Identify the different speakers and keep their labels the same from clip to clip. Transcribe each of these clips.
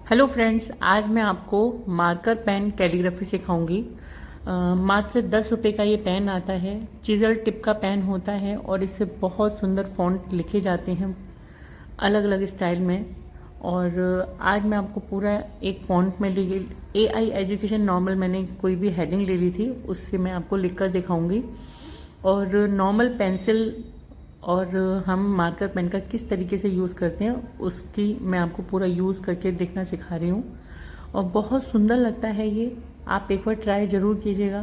Speaker 1: Hello friends, आज मैं आपको मार्कर पेन कैलीग्राफी सिखाऊंगी। मात्र 10 रुपये का ये पेन आता है। चिजल टिप का पेन होता है और इससे बहुत सुंदर फॉन्ट लिखे जाते हैं अलग अलग स्टाइल में। और आज मैं आपको पूरा एक फॉन्ट में ली AI एजुकेशन नॉर्मल मैंने कोई भी हेडिंग ले ली थी, उससे मैं आपको लिख कर दिखाऊँगी। और नॉर्मल पेंसिल और हम मार्कर पेन का किस तरीके से यूज़ करते हैं उसकी मैं आपको पूरा यूज़ करके देखना सिखा रही हूँ। और बहुत सुंदर लगता है ये, आप एक बार ट्राई ज़रूर कीजिएगा।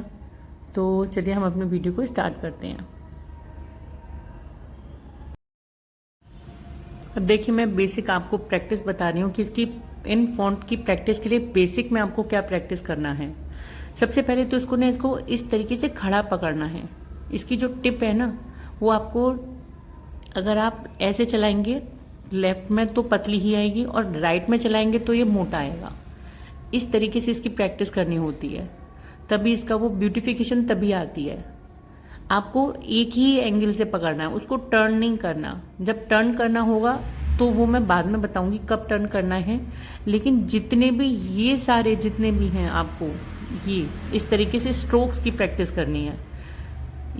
Speaker 1: तो चलिए हम अपने वीडियो को स्टार्ट करते हैं। अब देखिए, मैं बेसिक आपको प्रैक्टिस बता रही हूँ कि इसकी इन फॉन्ट की प्रैक्टिस के लिए बेसिक में आपको क्या प्रैक्टिस करना है। सबसे पहले तो इसको इस तरीके से खड़ा पकड़ना है। इसकी जो टिप है ना, वो आपको अगर आप ऐसे चलाएंगे लेफ्ट में तो पतली ही आएगी और राइट में चलाएंगे तो ये मोटा आएगा। इस तरीके से इसकी प्रैक्टिस करनी होती है, तभी इसका वो ब्यूटिफिकेशन तभी आती है। आपको एक ही एंगल से पकड़ना है, उसको टर्न नहीं करना। जब टर्न करना होगा तो वो मैं बाद में बताऊंगी कब टर्न करना है। लेकिन जितने भी ये सारे जितने भी हैं, आपको ये इस तरीके से स्ट्रोक्स की प्रैक्टिस करनी है।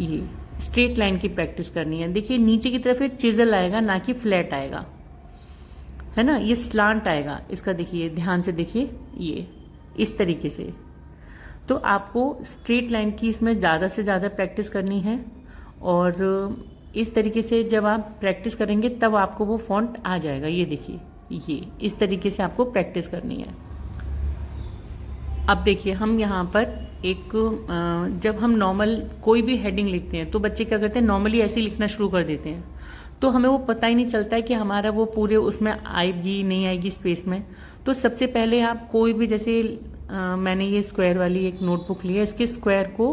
Speaker 1: ये स्ट्रेट लाइन की प्रैक्टिस करनी है। देखिए, नीचे की तरफ चिजल आएगा, ना कि फ्लैट आएगा, है ना। ये स्लांट आएगा इसका, देखिए ध्यान से देखिए, ये इस तरीके से। तो आपको स्ट्रेट लाइन की इसमें ज़्यादा से ज़्यादा प्रैक्टिस करनी है। और इस तरीके से जब आप प्रैक्टिस करेंगे तब आपको वो फॉन्ट आ जाएगा। ये देखिए, ये इस तरीके से आपको प्रैक्टिस करनी है। अब देखिए, हम यहाँ पर एक जब हम नॉर्मल कोई भी हेडिंग लिखते हैं तो बच्चे क्या करते हैं, नॉर्मली ऐसे ही लिखना शुरू कर देते हैं। तो हमें वो पता ही नहीं चलता है कि हमारा वो पूरे उसमें आएगी नहीं आएगी स्पेस में। तो सबसे पहले आप कोई भी, जैसे मैंने ये स्क्वायर वाली एक नोटबुक ली है, इसके स्क्वायर को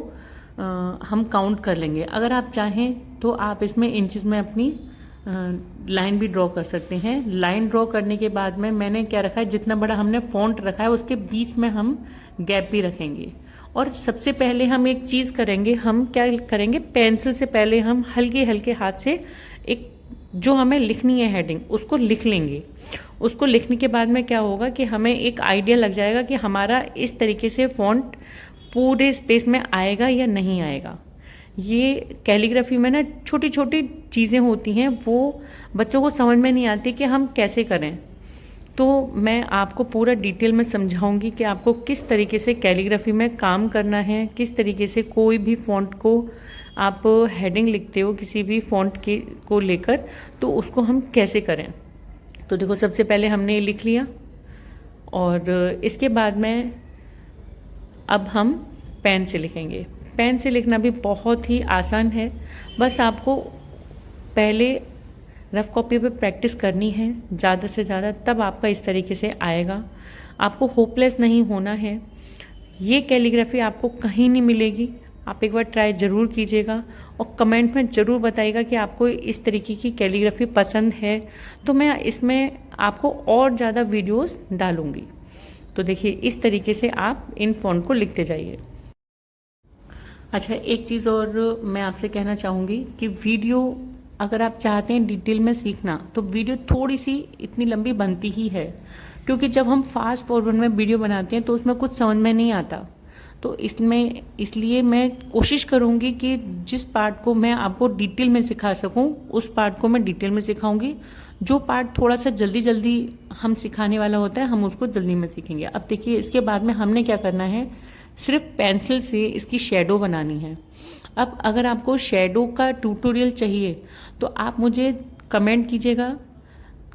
Speaker 1: हम काउंट कर लेंगे। अगर आप चाहें तो आप इसमें इंचेस में अपनी लाइन भी ड्रॉ कर सकते हैं। लाइन ड्रॉ करने के बाद में मैंने क्या रखा है, जितना बड़ा हमने फॉन्ट रखा है उसके बीच में हम गैप भी रखेंगे। और सबसे पहले हम एक चीज़ करेंगे, हम क्या करेंगे, पेंसिल से पहले हम हल्के हल्के हाथ से एक जो हमें लिखनी है हेडिंग उसको लिख लेंगे। उसको लिखने के बाद में क्या होगा कि हमें एक आइडिया लग जाएगा कि हमारा इस तरीके से फॉन्ट पूरे स्पेस में आएगा या नहीं आएगा। ये कैलीग्राफी में ना छोटी छोटी चीज़ें होती हैं, वो बच्चों को समझ में नहीं आती कि हम कैसे करें। तो मैं आपको पूरा डिटेल में समझाऊंगी कि आपको किस तरीके से कैलीग्राफी में काम करना है, किस तरीके से कोई भी फॉन्ट को आप हेडिंग लिखते हो किसी भी फॉन्ट के को लेकर, तो उसको हम कैसे करें। तो देखो, सबसे पहले हमने ये लिख लिया और इसके बाद में अब हम पेन से लिखेंगे। पेन से लिखना भी बहुत ही आसान है, बस आपको पहले रफ कॉपी पे प्रैक्टिस करनी है ज़्यादा से ज़्यादा, तब आपका इस तरीके से आएगा। आपको होपलेस नहीं होना है। ये कैलीग्राफी आपको कहीं नहीं मिलेगी, आप एक बार ट्राई ज़रूर कीजिएगा और कमेंट में ज़रूर बताइएगा कि आपको इस तरीके की कैलीग्राफी पसंद है, तो मैं इसमें आपको और ज़्यादा वीडियोस डालूँगी। तो देखिए, इस तरीके से आप इन फॉन्ट को लिखते जाइए। अच्छा, एक चीज़ और मैं आपसे कहना चाहूँगी कि वीडियो अगर आप चाहते हैं डिटेल में सीखना तो वीडियो थोड़ी सी इतनी लंबी बनती ही है, क्योंकि जब हम फास्ट फॉरवर्ड में वीडियो बनाते हैं तो उसमें कुछ समझ में नहीं आता। तो इसलिए मैं कोशिश करूँगी कि जिस पार्ट को मैं आपको डिटेल में सिखा सकूँ उस पार्ट को मैं डिटेल में सिखाऊंगी। जो पार्ट थोड़ा सा जल्दी जल्दी हम सिखाने वाला होता है हम उसको जल्दी में सीखेंगे। अब देखिए, इसके बाद में हमने क्या करना है, सिर्फ पेंसिल से इसकी शेडो बनानी है। अब अगर आपको शेडो का ट्यूटोरियल चाहिए तो आप मुझे कमेंट कीजिएगा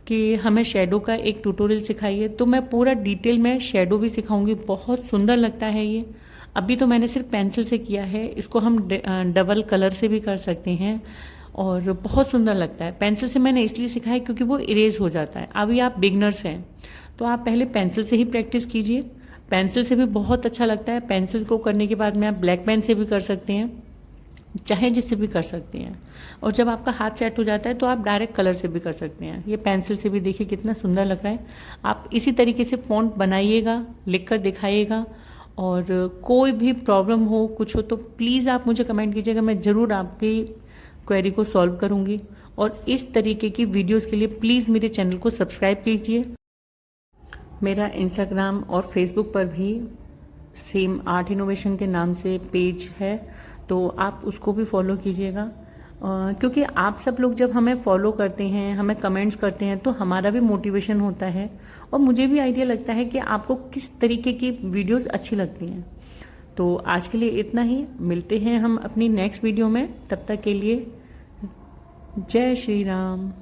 Speaker 1: कि हमें शेडो का एक ट्यूटोरियल सिखाइए, तो मैं पूरा डिटेल में शेडो भी सिखाऊंगी। बहुत सुंदर लगता है ये। अभी तो मैंने सिर्फ पेंसिल से किया है, इसको हम डबल कलर से भी कर सकते हैं और बहुत सुंदर लगता है। पेंसिल से मैंने इसलिए सिखाया क्योंकि वो इरेज हो जाता है। अभी आप बिगनर्स हैं तो आप पहले पेंसिल से ही प्रैक्टिस कीजिए। पेंसिल से भी बहुत अच्छा लगता है। पेंसिल को करने के बाद में आप ब्लैक पेन से भी कर सकते हैं, चाहे जिससे भी कर सकते हैं। और जब आपका हाथ सेट हो जाता है तो आप डायरेक्ट कलर से भी कर सकते हैं। ये पेंसिल से भी देखिए कितना सुंदर लग रहा है। आप इसी तरीके से फॉन्ट बनाइएगा, लिख कर दिखाइएगा। और कोई भी प्रॉब्लम हो, कुछ हो, तो प्लीज़ आप मुझे कमेंट कीजिएगा, मैं ज़रूर आपकी क्वेरी को सॉल्व करूँगी। और इस तरीके की वीडियोज़ के लिए प्लीज़ मेरे चैनल को सब्सक्राइब कीजिए। मेरा इंस्टाग्राम और फेसबुक पर भी सेम आर्ट इनोवेशन के नाम से पेज है, तो आप उसको भी फॉलो कीजिएगा। क्योंकि आप सब लोग जब हमें फॉलो करते हैं, हमें कमेंट्स करते हैं, तो हमारा भी मोटिवेशन होता है और मुझे भी आइडिया लगता है कि आपको किस तरीके की वीडियोस अच्छी लगती हैं। तो आज के लिए इतना ही, मिलते हैं हम अपनी नेक्स्ट वीडियो में। तब तक के लिए जय श्री राम।